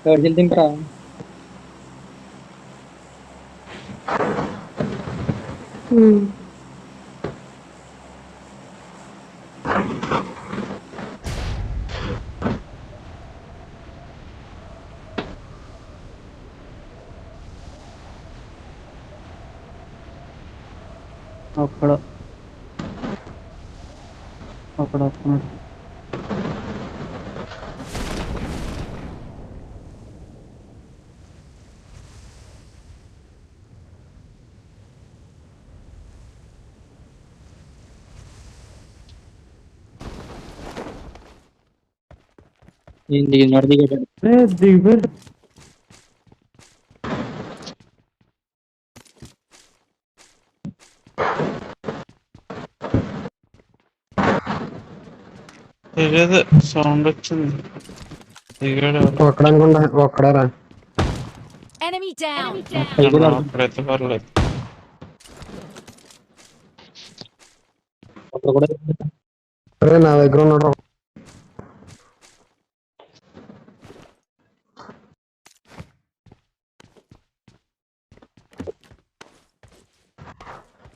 ఎవరు దింపరా? అక్కడ అక్కడ వస్తున్నాడు. ఏం దిగినాడు దిగాడు. దిగిపోయాడు. తెలియదు సౌండ్ వచ్చింది. దిగాడు ఎవరు? ఒక్కడ అనుకుంటా ఒక్కడారా. Enemy down. అక్కడైతే పర్లేదు. అక్కడ కూడా అరే నా దగ్గర ఉన్నాడు.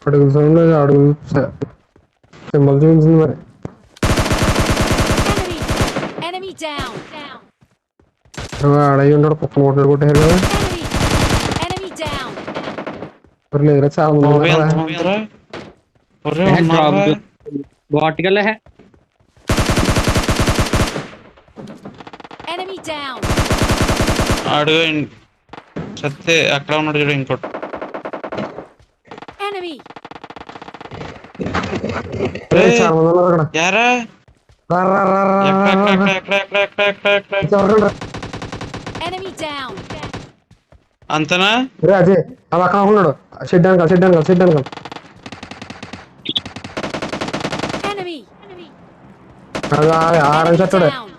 అడుగుల సౌండ్ అడుగులు సింబల్ చూపించింది మరి. Enemy down. ఆడయి ఉంటాడు కుక్క నోట్లు కొట్టారు కదా. Enemy down. మరి లేదురా చాలా మంది బాబు ఉన్నారా? ఎంతమందిరా? ఒరే డ్రాప్ ఉన్నారా? బాటికల్ Enemy down. ఆడు సత్తే అక్కడ ఉన్నాడు చూడు ఇంకోటి. Enemy. చాలా మంది ఉన్నారు అక్కడ. యారా రా, రా, రా, రా, రా, రా, రా. ఎవరు? Enemy down. అంతనా? రే అజయ్ అలా అక్కడ ఉన్నాడు. షెడ్ అనకాలి షెడ్ అనకాలి షెడ్ అనకాలి. Enemy. ఆరెంజ్ చచ్చాడు. Down.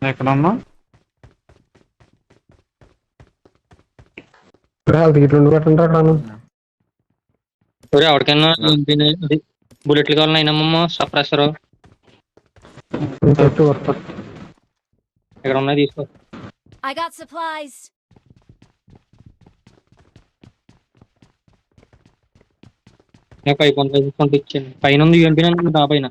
ఎక్కడన్నా? హెల్త్ కిట్ రెండు పెట్టండి అక్కడ. ఎవరికైనా బుల్లెట్లు కావాలని అయినమ్మా సప్రెసర్ పెట్టు వస్తా. ఇక్కడ ఉన్నాయి తీసుకో. I got supplies. నాకు 5 ఇచ్చాను. పైన ఉంది ఎంపిన నా పైన.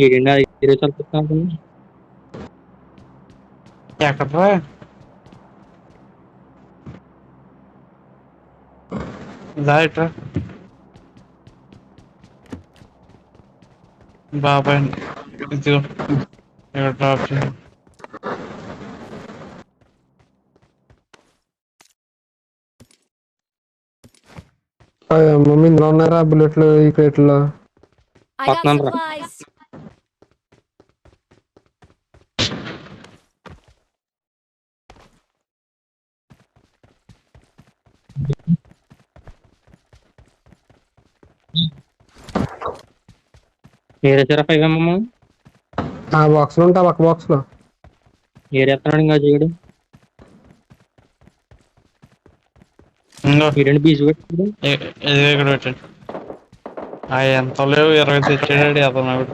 ఏంటండి అది ఈరోజు చదువుతున్నాను. ఎక్కడరా? ఇట్రా బాబాయ్ ఇదిగో ఇక్కడ డ్రాప్ చేయి. మమ్మీ ఇందులో ఉన్నారా బుల్లెట్లు ఈ క్రేట్లో? I got Patnan ra. supplies. ఏరేసారా 5mm? ఆ బాక్స్ లో ఉంటా పక్క బాక్స్ లో. ఏరేస్తున్నాడు ఇంకా చేయడు. ఇంకో వీడండి బీజు పెట్టాడు. ఇది ఇక్కడ పెట్టండి. ఎంత లేవు 20 తెచ్చాడు అతను ఆవిడ.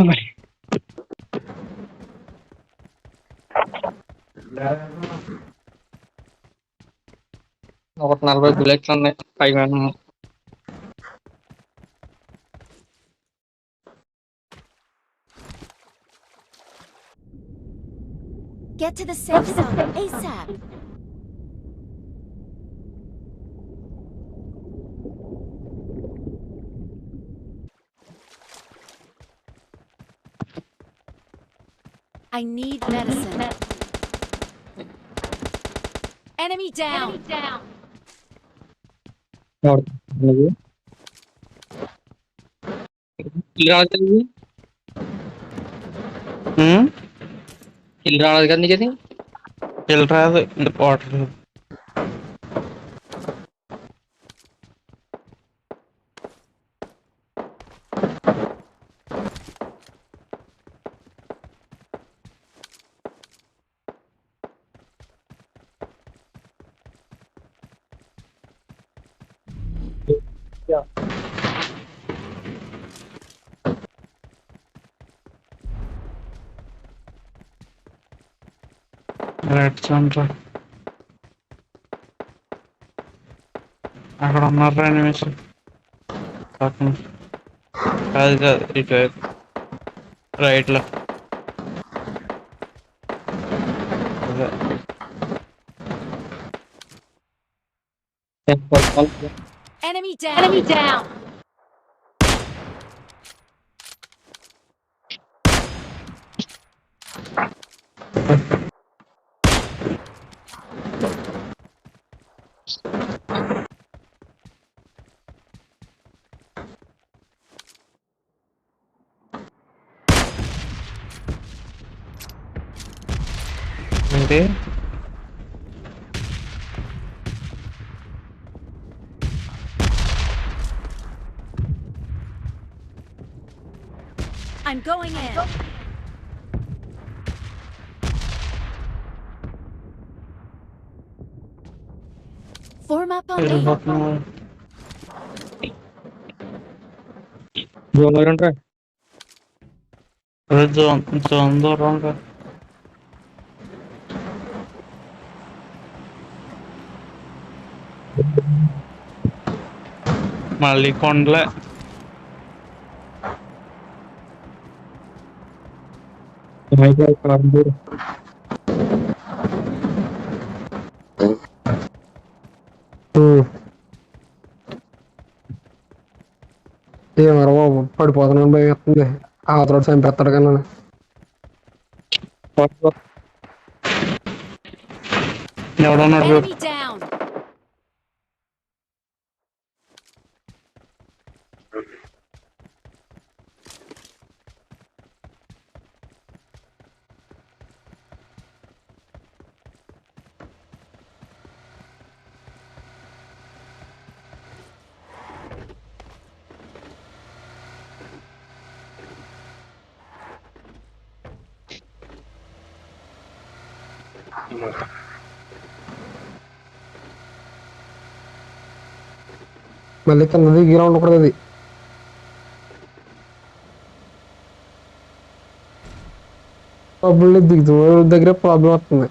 మరి ఒక 40 బుల్లెట్లు ఉన్నాయి 5mm. Get to the safe zone ASAP. I need medicine. Enemy down. Kill రాలేదు కదా ఇది? కిల్ రాలేదు కదా నీకు అది? వెళ్ళరాదు వాటర్. రెడ్ సెంటర్ అక్కడ ఉన్నారు నిమిషం. కాదు కాదు ఇటువైపు రైట్ లో. అదే Enemy down. Enemy down. ఏంటి I'm going in. Form up on me. వెళ్ళిపోతున్నావు. జోన్ లో ఉంటారా? జోన్ జోన్ దూరంగా మళ్ళీ కొండలే. ఏమరా బాబు పడిపోతున్నాను భయం వేస్తుంది. అవతల చంపేస్తాడు కన్నా. ఎవడన్నాడు? Enemy down. మళ్ళీ కిందది గ్రౌండ్ కూడా అది. ప్రాబ్లం దిగుతూ దగ్గర ప్రాబ్లం వస్తుంది.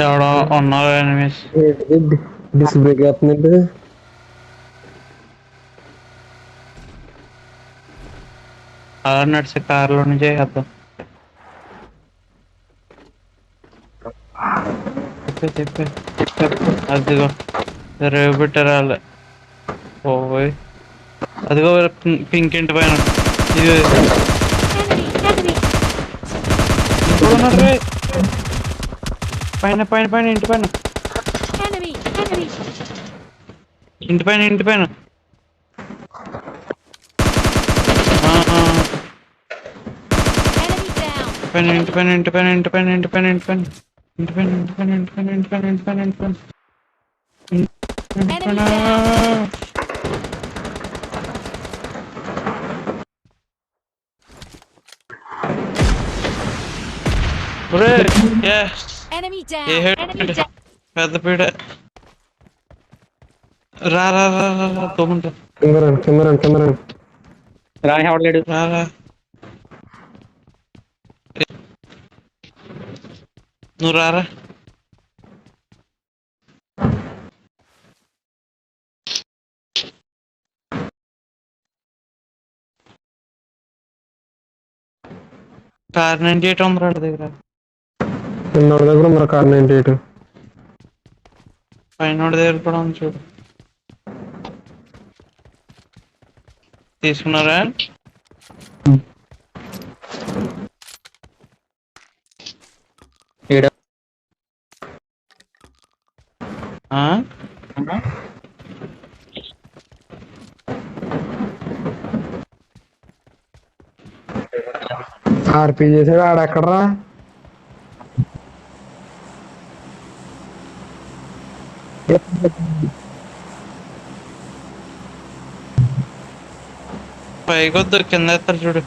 ఎవడో ఉన్నారు ఎనిమిస్. డిస్ బ్రేక్ అవుతుందంటే అలా నడిచే కారులో నుంచి చేద్దాం. చెప్పే అదిగో రేవు పెట్టారు వాళ్ళే. ఓయ్ అదిగో పింక్ ఇంటి పైన ఇది Enemy. Enemy. పైన పైన పైన ఇంటి పైన. Enemy. Enemy. ఇంటి పైన Enemy down. Enemy down. Enemy down. Enemy down. పెద్ద పీడ రా తోముంటా కింద రాని ఎవడలేడు. రా నువ్వు రారా కార్ 98 ఉంది రాడు దగ్గర చిన్నోడి దగ్గర మరి కార్ 98 పైన దగ్గర కూడా ఉంది చూడు తీసుకున్నారా ఈడ ఆర్పీ చేసాడు ఆడెక్కడరా పైకొద్దు కింద ఎత్తారు చూడు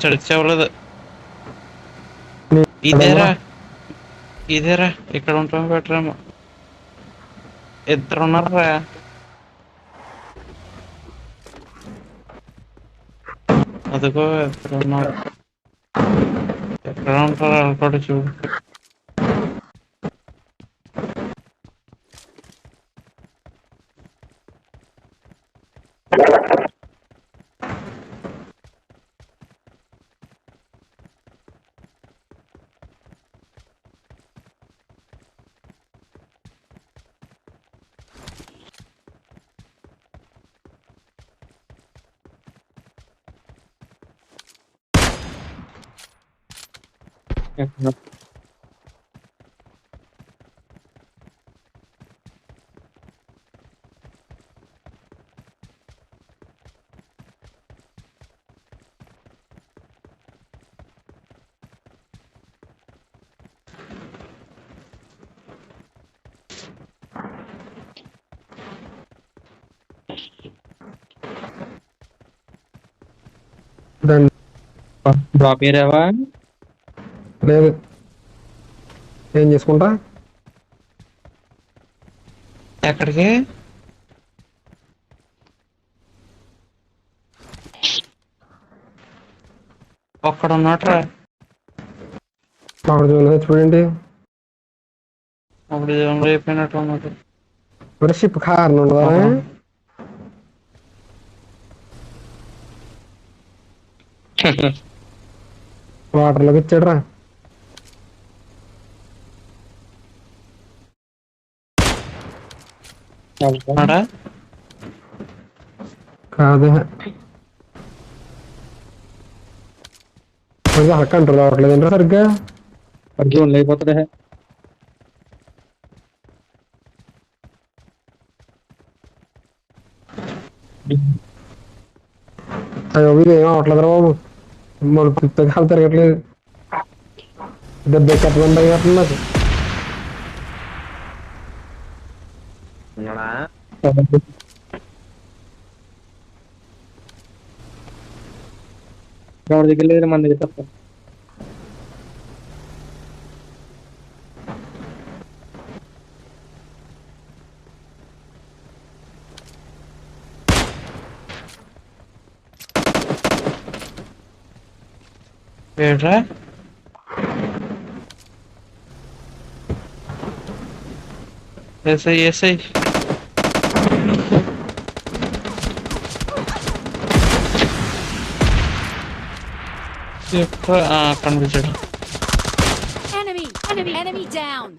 చర్చి అవ్వలేదు ఇదేరా ఇక్కడ ఉంటాం బెటరేమో ఇద్దరు ఉన్నారా అదిగో ఇద్దరు ఉన్నారు ఎక్కడ ఉంటారు వాళ్ళు కూడా చూడు డ్రాప్ ఏరావా? లేదు ఏం చేసుకుంటా ఎక్కడికి ఒక్కడ ఉన్నట్రా అక్కడ చూడలేదు చూడండి అప్పుడు అయిపోయినట్టు ఉన్నట్టు మరి షిప్ కారణం ఉండదా వాటర్లోకి ఇచ్చాడు రా కాదు కంట్రోల్ అవ్వట్లేదంటే సరిగ్గా జోన్లో అయిపోతుంది. అయ్యో ఇది ఏం అవ్వట్లేదురా బాబు మలుపు కాలు తిరగట్లేదు దెబ్బ కట్టకుండా నాకు ఎవరి దగ్గర లేదు మన దగ్గర తప్ప. ఏడ్రా ఏసై కనిపించాడు Enemy down.